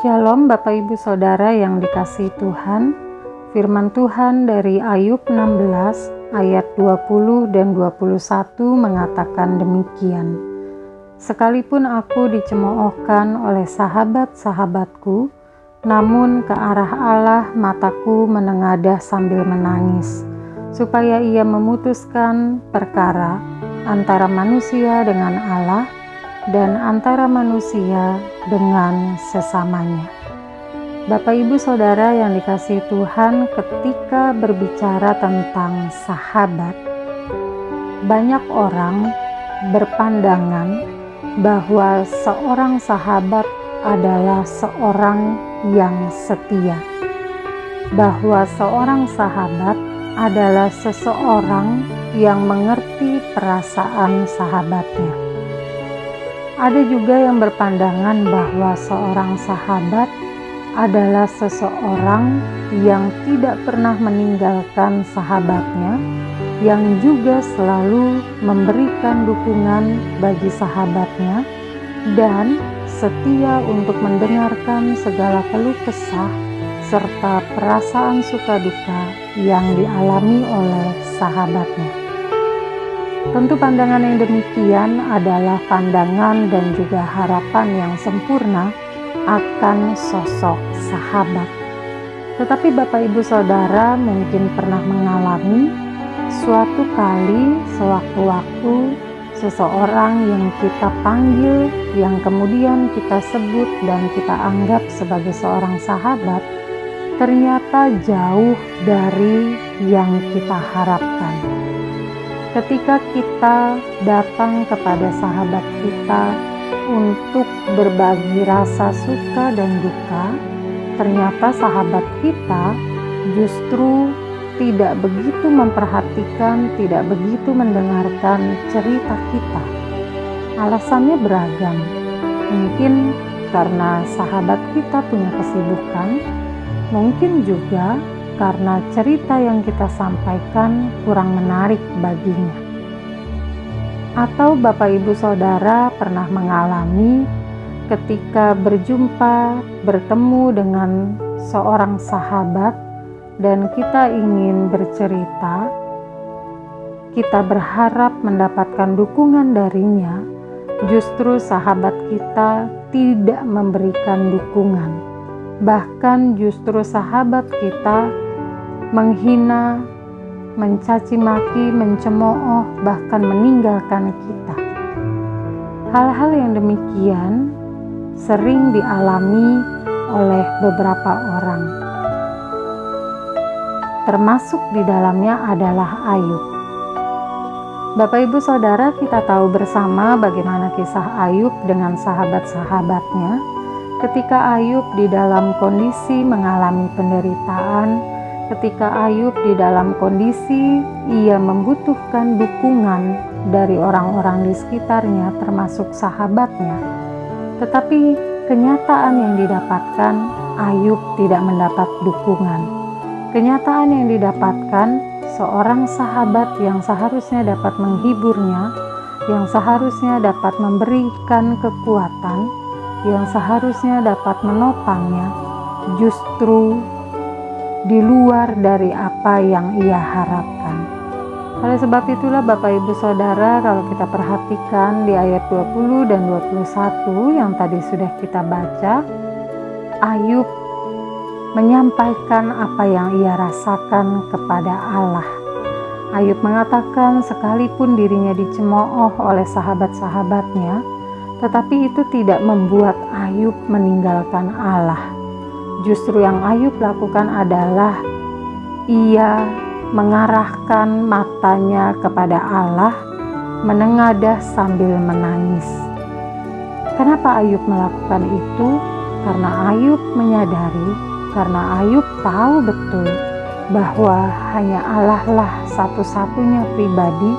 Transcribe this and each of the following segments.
Shalom Bapak Ibu Saudara yang dikasihi Tuhan. Firman Tuhan dari Ayub 16 ayat 20 dan 21 mengatakan demikian. Sekalipun aku dicemoohkan oleh sahabat-sahabatku, namun ke arah Allah mataku menengadah sambil menangis, supaya ia memutuskan perkara antara manusia dengan Allah dan antara manusia dengan sesamanya. Bapak Ibu Saudara yang dikasihi Tuhan, ketika berbicara tentang sahabat, banyak orang berpandangan bahwa seorang sahabat adalah seorang yang setia, bahwa seorang sahabat adalah seseorang yang mengerti perasaan sahabatnya. Ada juga yang berpandangan bahwa seorang sahabat adalah seseorang yang tidak pernah meninggalkan sahabatnya, yang juga selalu memberikan dukungan bagi sahabatnya dan setia untuk mendengarkan segala keluh kesah serta perasaan suka duka yang dialami oleh sahabatnya. Tentu pandangan yang demikian adalah pandangan dan juga harapan yang sempurna akan sosok sahabat. Tetapi Bapak Ibu Saudara mungkin pernah mengalami suatu kali sewaktu-waktu seseorang yang kita panggil, yang kemudian kita sebut dan kita anggap sebagai seorang sahabat, ternyata jauh dari yang kita harapkan. Ketika kita datang kepada sahabat kita untuk berbagi rasa suka dan duka, ternyata sahabat kita justru tidak begitu memperhatikan, tidak begitu mendengarkan cerita kita. Alasannya beragam. Mungkin karena sahabat kita punya kesibukan, mungkin juga karena cerita yang kita sampaikan kurang menarik baginya. Atau Bapak Ibu Saudara pernah mengalami ketika bertemu dengan seorang sahabat dan kita ingin bercerita, kita berharap mendapatkan dukungan darinya, justru sahabat kita tidak memberikan dukungan. Bahkan justru sahabat kita menghina, mencaci maki, mencemooh, bahkan meninggalkan kita. Hal-hal yang demikian sering dialami oleh beberapa orang. Termasuk di dalamnya adalah Ayub. Bapak Ibu Saudara, kita tahu bersama bagaimana kisah Ayub dengan sahabat-sahabatnya. Ketika Ayub di dalam kondisi mengalami penderitaan, ketika Ayub di dalam kondisi ia membutuhkan dukungan dari orang-orang di sekitarnya termasuk sahabatnya, tetapi kenyataan yang didapatkan, Ayub tidak mendapat dukungan. Kenyataan yang didapatkan, seorang sahabat yang seharusnya dapat menghiburnya, yang seharusnya dapat memberikan kekuatan, yang seharusnya dapat menopangnya, justru di luar dari apa yang ia harapkan. Oleh sebab itulah Bapak Ibu Saudara, kalau kita perhatikan di ayat 20 dan 21 yang tadi sudah kita baca, Ayub menyampaikan apa yang ia rasakan kepada Allah. Ayub mengatakan sekalipun dirinya dicemooh oleh sahabat-sahabatnya, tetapi itu tidak membuat Ayub meninggalkan Allah. Justru yang Ayub lakukan adalah ia mengarahkan matanya kepada Allah, menengadah sambil menangis. Kenapa Ayub melakukan itu? Karena Ayub menyadari, karena Ayub tahu betul bahwa hanya Allah lah satu-satunya pribadi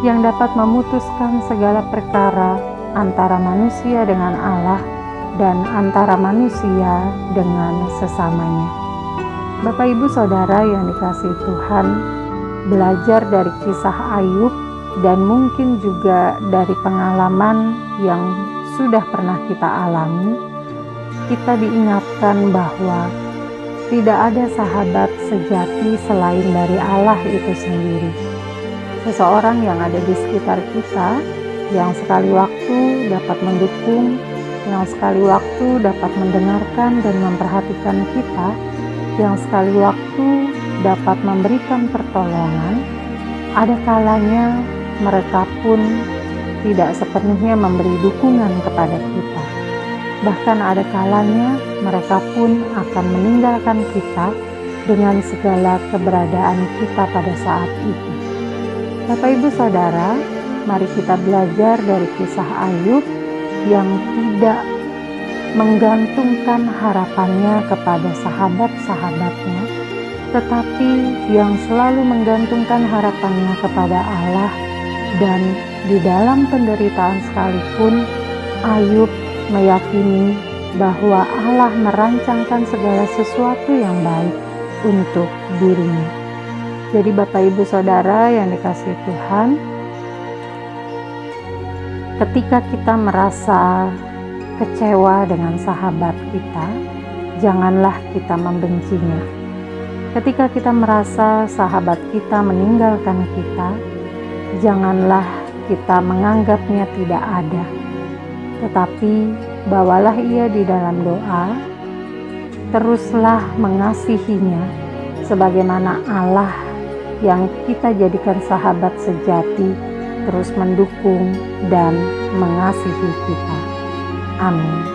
yang dapat memutuskan segala perkara antara manusia dengan Allah dan antara manusia dengan sesamanya. Bapak Ibu Saudara yang dikasihi Tuhan, belajar dari kisah Ayub dan mungkin juga dari pengalaman yang sudah pernah kita alami, kita diingatkan bahwa tidak ada sahabat sejati selain dari Allah itu sendiri. Seseorang yang ada di sekitar kita, yang sekali waktu dapat mendukung, yang sekali waktu dapat mendengarkan dan memperhatikan kita, yang sekali waktu dapat memberikan pertolongan, ada kalanya mereka pun tidak sepenuhnya memberi dukungan kepada kita. Bahkan ada kalanya mereka pun akan meninggalkan kita dengan segala keberadaan kita pada saat itu. Bapak Ibu Saudara, mari kita belajar dari kisah Ayub yang tidak menggantungkan harapannya kepada sahabat-sahabatnya, tetapi yang selalu menggantungkan harapannya kepada Allah, dan di dalam penderitaan sekalipun Ayub meyakini bahwa Allah merancangkan segala sesuatu yang baik untuk dirinya. Jadi Bapak Ibu Saudara yang dikasihi Tuhan, ketika kita merasa kecewa dengan sahabat kita, janganlah kita membencinya. Ketika kita merasa sahabat kita meninggalkan kita, janganlah kita menganggapnya tidak ada. Tetapi bawalah ia di dalam doa, teruslah mengasihinya sebagaimana Allah yang kita jadikan sahabat sejati terus mendukung dan mengasihi kita. Amin.